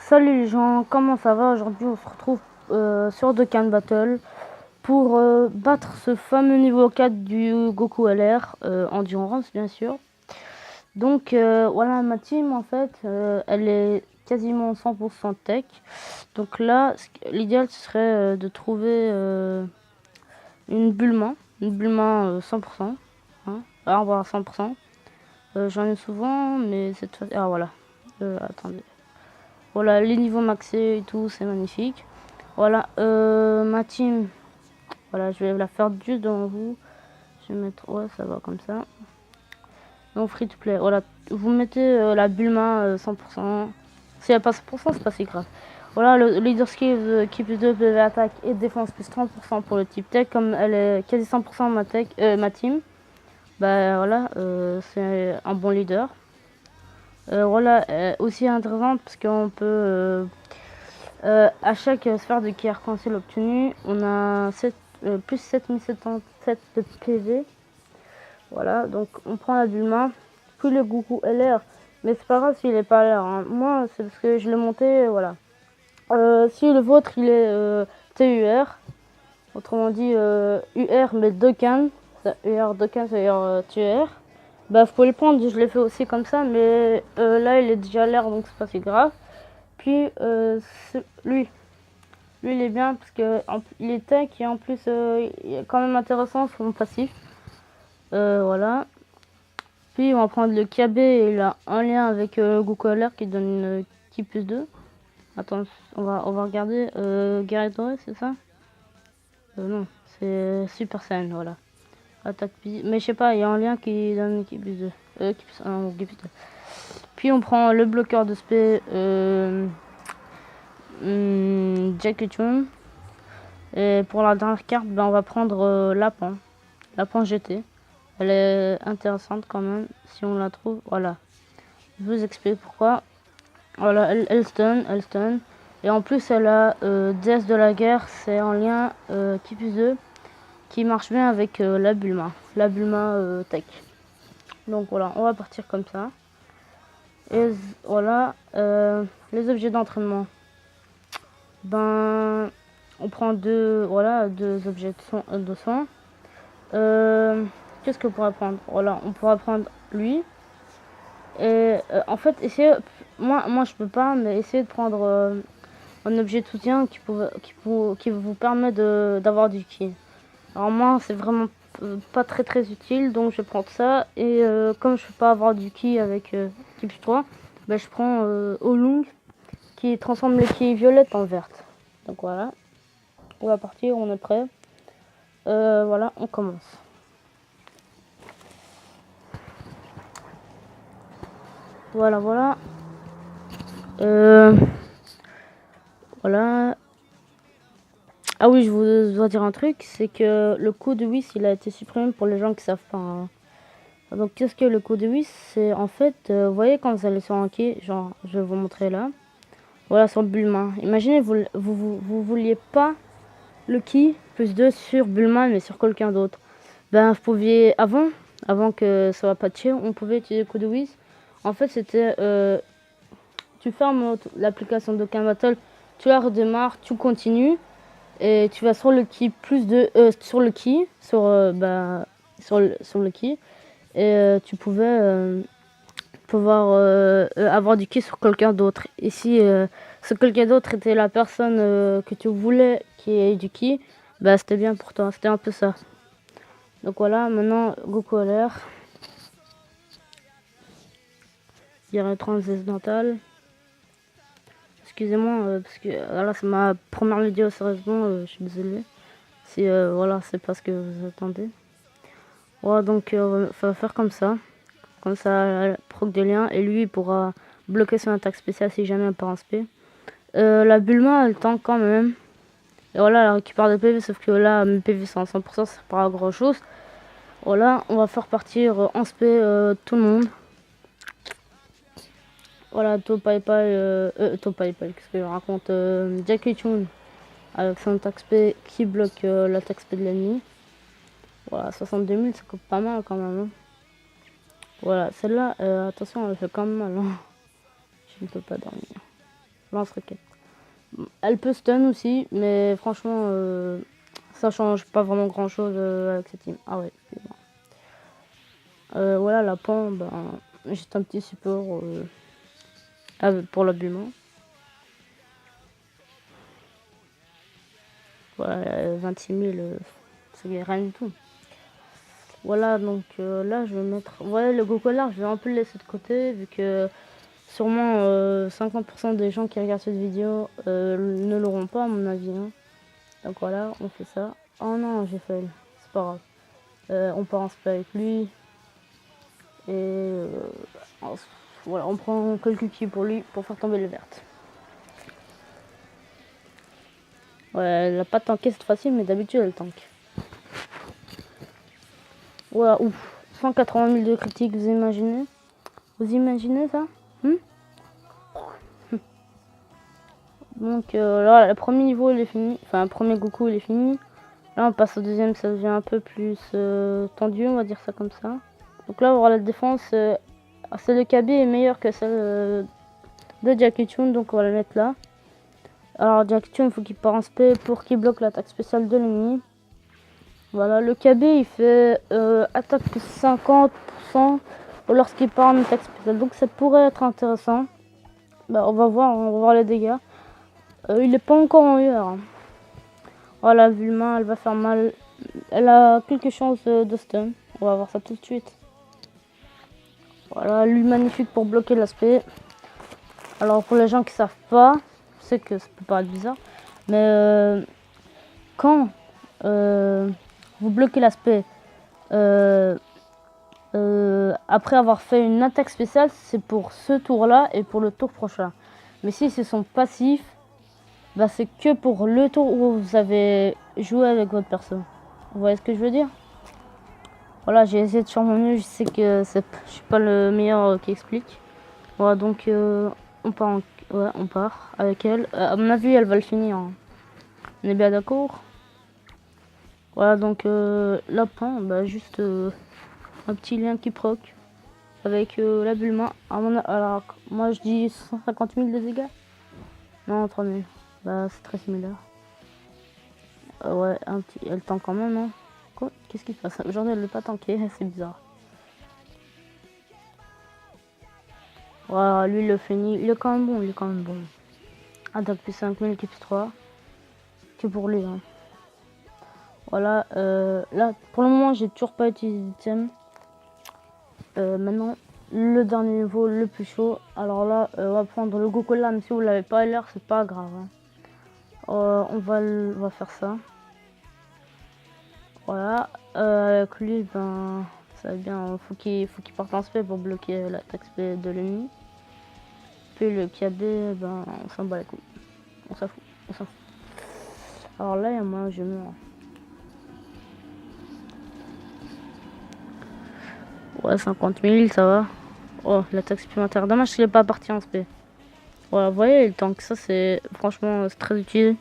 Salut les gens, comment ça va? Aujourd'hui on se retrouve sur Dokkan Battle pour battre ce fameux niveau 4 du Goku LR, Endurance bien sûr. Donc voilà, ma team en fait, elle est quasiment 100% tech. Donc là, l'idéal ce serait de trouver une Bulma 100%. Hein, arbre à 100%. J'en ai souvent, mais cette fois... Ah voilà, attendez. Voilà, les niveaux maxés et tout, c'est magnifique. Voilà, ma team, voilà, je vais la faire juste devant vous. Je vais mettre, ouais, ça va comme ça. Donc free to play, voilà, vous mettez la Bulma 100%. Si elle passe 100%, c'est pas si grave. Voilà, le leader skill qui plus 2 PV attaque et défense plus 30% pour le type tech. Comme elle est quasi 100% ma team, bah voilà, c'est un bon leader. Voilà, aussi intéressante parce qu'on peut à chaque sphère de qui arc-en-ciel obtenue, on a plus 7077 de PV. Voilà, donc on prend la Bulma, puis le Goku LR. Mais c'est pas grave s'il est pas LR. Hein. Moi, c'est parce que je l'ai monté, voilà. Si le vôtre, il est TUR, autrement dit UR, mais Dokkan, UR Dokkan, c'est-à-dire TUR, bah vous pouvez le prendre, je l'ai fait aussi comme ça, mais là, il est déjà LR, donc c'est pas si grave. Puis, lui, il est bien parce que il est tech et en plus il est quand même intéressant son passif. Voilà. Puis on va prendre le KB et il a un lien avec Goku LR qui donne une Ki plus 2. Attends, on va regarder. Gyarados, c'est ça? Non, c'est Super Saiyan, voilà. Attaque physique. Mais je sais pas, il y a un lien qui donne Ki plus 2. Ki plus 2. Puis on prend le bloqueur de spé Jackie Chun. Et pour la dernière carte, ben, on va prendre Lapin GT. Elle est intéressante quand même, si on la trouve. Voilà. Je vous explique pourquoi. Voilà, elle stun. Et en plus, elle a déesse de la guerre. C'est en lien qui plus 2 qui marche bien avec la Bulma. La Bulma tech. Donc voilà, on va partir comme ça. Et voilà, les objets d'entraînement. Ben, on prend deux objets de soin. Qu'est-ce qu'on pourrait prendre? Voilà, on pourra prendre lui. Et en fait, moi je peux pas, mais essayer de prendre un objet de soutien qui vous permet d'avoir du ki. Alors moi, c'est vraiment pas très utile, donc je vais prendre ça. Et comme je peux pas avoir du ki avec ki plus 3, ben, je prends Olung qui transforme le ki violette en verte. Donc voilà, on va partir, on est prêt. Voilà, on commence. Voilà. Voilà. Ah oui, je vous dois dire un truc, c'est que le code WIS, il a été supprimé pour les gens qui savent pas. Hein. Donc qu'est-ce que le code WIS? C'est en fait, vous voyez quand vous allez sur un quai, genre, je vais vous montrer là. Voilà, sur Bulma. Imaginez, vous vouliez pas le ki plus 2 sur Bulma, mais sur quelqu'un d'autre. Ben, vous pouviez, avant que ça va patcher, on pouvait utiliser le code WIS. En fait, c'était, tu fermes l'application de Dokkan Battle, tu la redémarres, tu continues. Et tu vas sur le ki plus de sur le ki sur le ki et tu pouvais pouvoir avoir du ki sur quelqu'un d'autre. Et si ce quelqu'un d'autre était la personne que tu voulais qui ait du ki, bah c'était bien pour toi, c'était un peu ça. Donc voilà, maintenant Goku LR. Il y a transcendantal. Excusez-moi, parce que là c'est ma première vidéo, sérieusement, je suis désolé. Si voilà, c'est pas ce que vous attendez. Voilà, donc on va faire comme ça. Comme ça, proc de lien. Et lui, il pourra bloquer son attaque spéciale si jamais elle part en spé. La Bulma, elle tank quand même. Et voilà, elle récupère des PV, sauf que là, mes PV sont à 100%, ça pas à grand chose. Voilà, on va faire partir en spé tout le monde. Voilà, Topai, qu'est-ce que je raconte? Jackie Chun avec son attaque spé qui bloque l'attaque spé de l'ennemi. Voilà, 62 000, ça coûte pas mal quand même. Hein. Voilà, celle-là, attention, elle fait quand même mal. Hein. Je ne peux pas dormir. lance-roquette. Elle peut stun aussi, mais franchement, ça change pas vraiment grand chose avec cette team. Ah ouais, c'est bon. Voilà, la pan, ben, juste un petit support pour l'habillement. Voilà, 26 000, c'est rien du tout. Voilà, donc là, je vais mettre... Voilà, le Goku LR, je vais un peu le laisser de côté, vu que sûrement 50% des gens qui regardent cette vidéo ne l'auront pas, à mon avis. Hein. Donc voilà, on fait ça. Oh non, j'ai fail. C'est pas grave. On part en spray avec lui. Et voilà, on prend quelques kills pour lui, pour faire tomber les vertes. Ouais, elle a pas tanké cette fois-ci, mais d'habitude, elle tank. Voilà, ouf. 180 000 de critiques, vous imaginez? Vous imaginez ça? Donc là, le premier niveau il est fini, enfin le premier Goku il est fini. Là on passe au deuxième, ça devient un peu plus tendu, on va dire ça comme ça. Donc là on va voir la défense, celle de Kaby est meilleure que celle de Jackie Chun, donc on va la mettre là. Alors Jackie Chun il faut qu'il part en spé pour qu'il bloque l'attaque spéciale de l'ennemi. Voilà, le Kaby il fait attaque plus 50% lorsqu'il part en attaque spéciale, donc ça pourrait être intéressant. Bah, on va voir les dégâts. Il n'est pas encore en UR. Voilà, Bulma, elle va faire mal. Elle a quelques chances de stun. On va voir ça tout de suite. Voilà, lui magnifique pour bloquer l'aspect. Alors pour les gens qui savent pas, je sais que ça peut paraître bizarre, mais quand vous bloquez l'aspect après avoir fait une attaque spéciale, c'est pour ce tour-là et pour le tour prochain. Mais si c'est son passif, bah c'est que pour le tour où vous avez joué avec votre perso. Vous voyez ce que je veux dire? Voilà, j'ai essayé de faire mon mieux, je sais que je suis pas le meilleur qui explique. Voilà, donc on part, ouais, on part avec elle. À mon avis, elle va le finir. Hein. On est bien d'accord? Voilà, donc là, bah, juste un petit lien qui proc avec la Bulma. Alors, moi je dis 150 000 de dégâts. Non, 3 000. Bah, c'est très similaire. Ouais, un petit. Elle tank quand même, non? Quoi? Qu'est-ce qui se passe? Aujourd'hui, elle ne l'a pas tanké, c'est bizarre. Voilà, lui, il le finit. Il est quand même bon, il est quand même bon. Attaque plus 5000, équipe 3. Que pour lui, hein. Voilà, là, pour le moment, j'ai toujours pas utilisé d'item. Maintenant, le dernier niveau, le plus chaud. Alors là, on va prendre le Goku là, même si vous l'avez pas l'air, c'est pas grave. Hein. On va faire ça. Voilà, avec lui, ben, ça va bien. Faut qu'il parte en spé pour bloquer l'attaque spé de l'ennemi. Puis le KB, ben, on s'en bat les couilles. On s'en fout, on s'en fout. Alors là, il y a moi, je meurs. Ouais, 50 000, ça va. Oh, l'attaque supplémentaire. Dommage qu'il n'est pas parti en spé. Voilà, vous voyez, le tank, ça c'est franchement c'est très utile.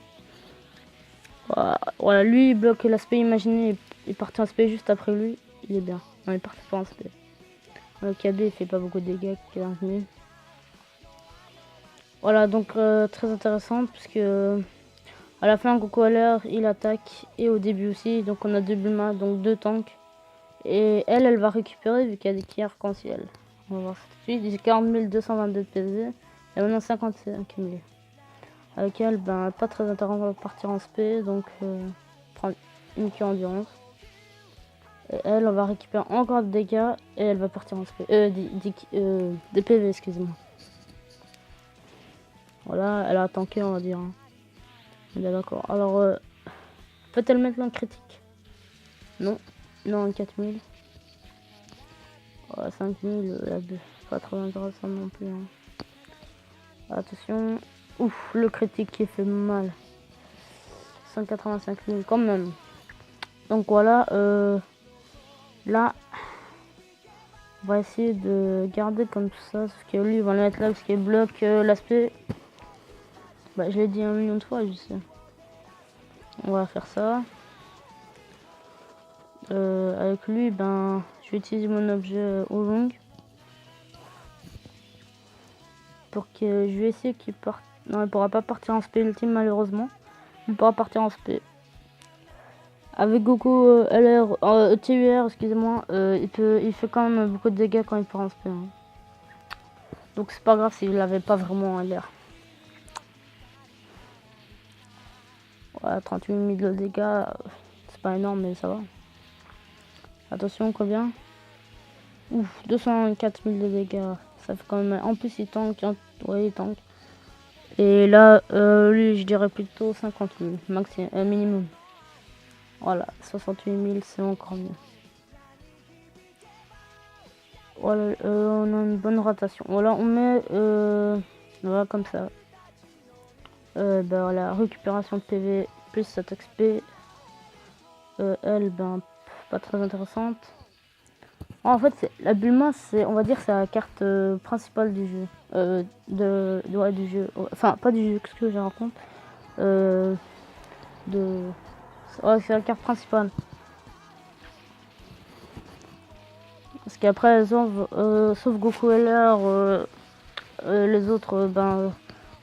Voilà, lui il bloque l'aspect, imaginez, il partait en spé juste après lui, il est bien. Non, il partait pas en spé. Le KB il fait pas beaucoup de dégâts, 15 000. Voilà, donc très intéressant puisque à la fin Goku LR il attaque et au début aussi, donc on a deux Bulma, donc deux tanks. Et elle va récupérer vu qu'il y a des qui arc-en-ciel. On va voir ça tout de suite. J'ai 40 222 de PV et maintenant 55 000. Avec elle, ben, pas très intéressant de partir en spé, donc prendre une queue endurance. Et elle, on va récupérer encore des dégâts et elle va partir en spé. Des PV, excusez-moi. Voilà, elle a tanké, on va dire. Hein. Bien d'accord. Alors, peut-elle mettre un critique? Non. Non, 4000. 5000, la 2. Pas trop intéressant non plus. Hein. Attention. Ouf, le critique qui fait mal. 185 000 quand même. Donc voilà, là, on va essayer de garder comme ça. Sauf que lui, il va le mettre là parce qu'il bloque l'aspect. Bah, je l'ai dit 1 million de fois, je sais. On va faire ça. Avec lui, ben, je vais utiliser mon objet au long. Pour que je vais essayer qu'il parte Non, il pourra pas partir en SP ultime malheureusement. Il pourra partir en SP. Avec Goku LR, TUR, excusez-moi, il fait quand même beaucoup de dégâts quand il part en SP. Hein. Donc c'est pas grave s'il avait pas vraiment LR. Voilà, 38 000 de dégâts, c'est pas énorme mais ça va. Attention, combien? Ouf, 204 000 de dégâts, ça fait quand même. En plus il tank, ouais il tank. Et là, lui je dirais plutôt 50 000, minimum. Voilà, 68 000 c'est encore mieux. Voilà, on a une bonne rotation. Voilà, on met voilà comme ça. La récupération de PV plus cette XP. Elle, pas très intéressante. En fait, la Bulma, on va dire, c'est la carte principale du jeu. Du jeu. Enfin, pas du jeu, qu'est-ce que je raconte. Ouais, c'est la carte principale. Parce qu'après, sauf Goku LR, les autres,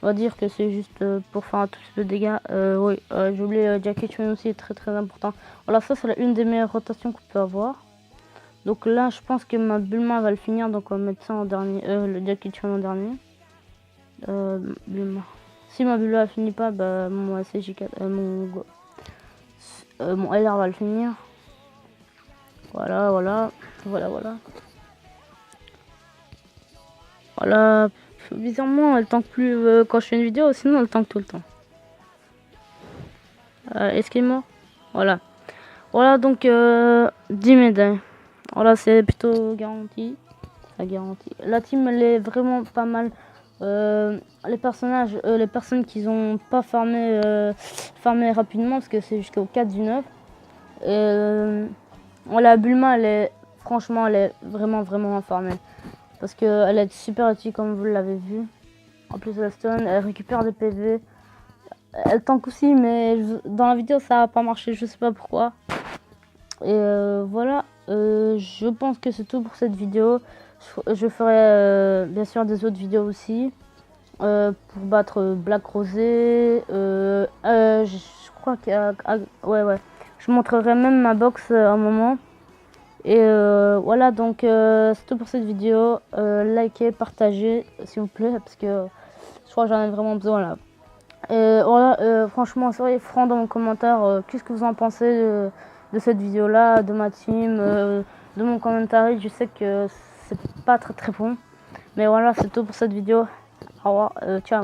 on va dire que c'est juste pour faire un tout petit peu de dégâts. Oui, j'ai oublié Jackie Chun aussi est très très important. Voilà, ça c'est une des meilleures rotations qu'on peut avoir. Donc là, je pense que ma Bulma va le finir, donc on va mettre ça en dernier, le Jackie Chun en dernier. Bulma. Si ma Bulma finit pas, mon SJ4, mon LR va le finir. Voilà. Voilà. Bizarrement, elle tank plus quand je fais une vidéo, sinon elle tank tout le temps. Est-ce qu'il est mort? Voilà. Voilà donc 10 médailles. Voilà, c'est plutôt garanti. Ça garantit. La team elle est vraiment pas mal. Les personnages, les personnes qui ont pas farmé rapidement parce que c'est jusqu'au 4 du 9. La Bulma franchement elle est vraiment farmée. Parce qu'elle est super utile comme vous l'avez vu. En plus elle stun, elle récupère des PV. Elle tank aussi mais dans la vidéo ça a pas marché, je sais pas pourquoi. Et voilà, je pense que c'est tout pour cette vidéo. Je ferai bien sûr des autres vidéos aussi. Pour battre Black Rosé. Je crois que ouais. Je montrerai même ma box à un moment. Et voilà, donc c'est tout pour cette vidéo. Likez, partagez s'il vous plaît, parce que je crois que j'en ai vraiment besoin là. Et voilà, franchement, soyez francs dans mon commentaire. Qu'est-ce que vous en pensez de cette vidéo là, de ma team, de mon commentaire. Je sais que c'est pas très bon. Mais voilà, c'est tout pour cette vidéo. Au revoir, ciao.